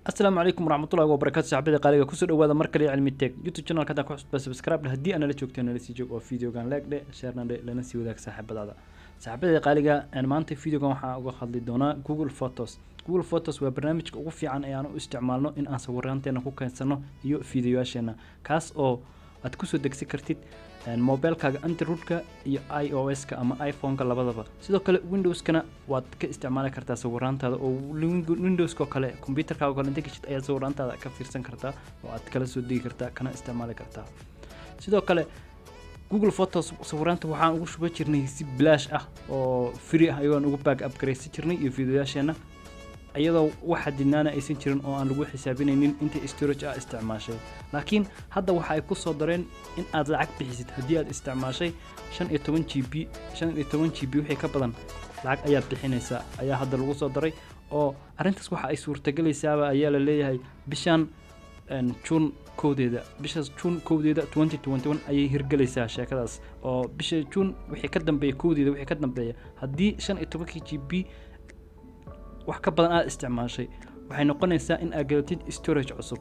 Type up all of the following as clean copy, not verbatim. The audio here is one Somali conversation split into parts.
السلام عليكم ورحمة الله وبركاته صاحبتي قاليga kusoo dhawaada mar kale cilmi tech YouTube channel kada ku xusba subscribe hadii ana la joogteen la sii joog oo video gan like dhe share na dhe lana sii wadaag saaxiibadaada saaxiibada qaaliga aan maanta video gan waxa uga hadli doonaa Google Photos waa barnaamijka ugu fiican ee aan u isticmaalno in aan sawiraanteena ku keensanno iyo fiidiyoyaasheena kaas oo aad ku soo degsi kartid mobilkaaga Android-ka iyo iOS-ka ama iPhone-ka labadaba sidoo kale Windows-kana waad ka isticmaali kartaa sawiraantaada oo Windows-ka kale computer-kaaga kale inta gashid ayaa sawiraantaada ka fiirsan kartaa oo aad kala soo digi kartaa kana isticmaali kartaa sidoo kale Google Photos sawiraanta waxaan ugu shuba jirnay si bilaash ah oo free ah ayaan ugu back upgrade jirnay iyo fiidiyoyaasheena ayadoo waxa dinaana aysan jirin oo aan lagu xisaabinaynin inta storage ah isticmaashay laakiin hadda waxa ay ku soo dareen in aad lacag bixisid hadii aad isticmaashay 15 GB wixii ka badan lacag ayaad bixinaysaa ayaa hadda lagu soo daray oo arintaas waxa ay suurtagelaysaa ayaa la leeyahay bishan June koodeeda 2021 ayay hirgelaysaa sheekadaas oo bisha June wixii ka dambeeyay koodeeda wixii ka dambeeya hadii 15 GB wax ka badan aad isticmaashay waxay noqonaysaa in aad gadatid storage cusub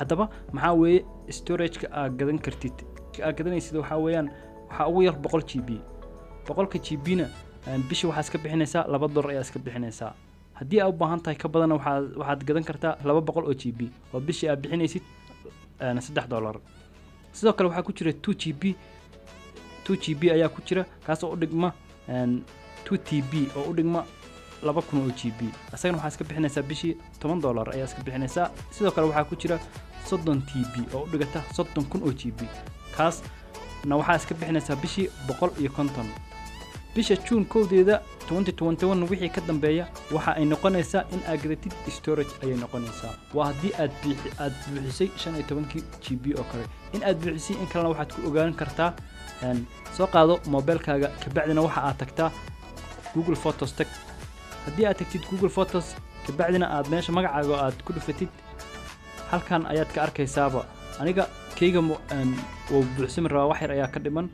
hadaba maxaa weeye storage-ka aad gadan kartid aad gadanaysid waxa weeyaan waxa ugu yar 100 GB 100 GB-na bishi waxa iska bixinaysaa $2 ayaa iska bixinaysaa hadii aad u baahan tahay ka badan waxaad gadan kartaa 200 oo GB oo bishi aad bixinaysid $3 sidoo kale waxa ku jira 2 GB ayaa ku jira kaas oo u dhigma 2 TB oo u dhigma 2,000 GB asagana waxa iska bixinaysaa bishii $10 ayaa iska bixinaysaa sidoo kale waxa ku jira 30 TB oo u dhigata 30,000 GB kaas na waxa iska bixinaysaa bishii 150 bisha June koodeeda 2021 wixii ka dambeeya waxa ay noqonaysaa in aad gadatid storage ayay noqonaysaa waa hadii aad bixisay 15 GB oo kale in aad bixisay in kale waxaad ku ogaan kartaa soo qaado mobilkaaga ka bacdina waxa aad tagtaa Google Photos tag hadii aad tagtid Google Photos ka bacdina aad meesha magacaaga aad ku dhufatid halkan ayaad ka arkaysaaba aniga keyga oo buuxsan rabaa wax yar ayaa ka dhiman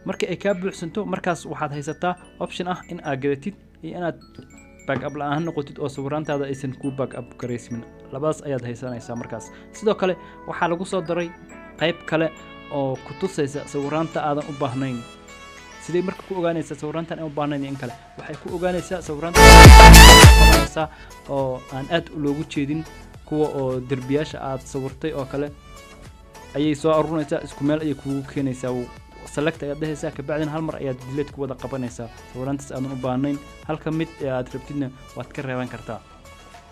marka ay ka buuxsanto markaas waxaad haysataa option ah in aad gadatid iyo inaad backup la'aan noqotid oo sawiraantaada aysan ku backup gareysmin labadaas ayaad haysanaysaa markaas sidoo kale waxa lagu soo daray qayb kale oo ku tusaysa sawiraanta aadan u baahnayn sidee marka ku ogaanaysaa sawiraantan ay u baahnaan in kale waxay ku ogaanaysaa sawiraanta oo aan aad loogu jeedin kuwa oo darbiyaasha aad sawirtay oo kale ayay soo aruurinaysaa isku meel ay kugu keenaysaa select ayaad dhahaysaa ka bacdina hal mar ayaad delete ku wada qabanaysaa sawiraantaas aadan u baahnayn halka mid aad rabtidna waad ka reeban kartaa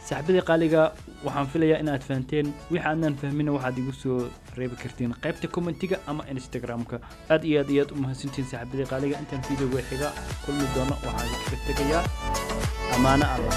saaxiibada qaaliga waxaan filayaa in aad fahanteen wixii aanan fahmin waxaad igu soo reebi kartiin qaybta commentiga ama Instagram-ka aad iyo aad u mahadsantiin saaxiibada qaaliga intaan video xiga kulmi doono waxaan ka tagayaa amaana Allah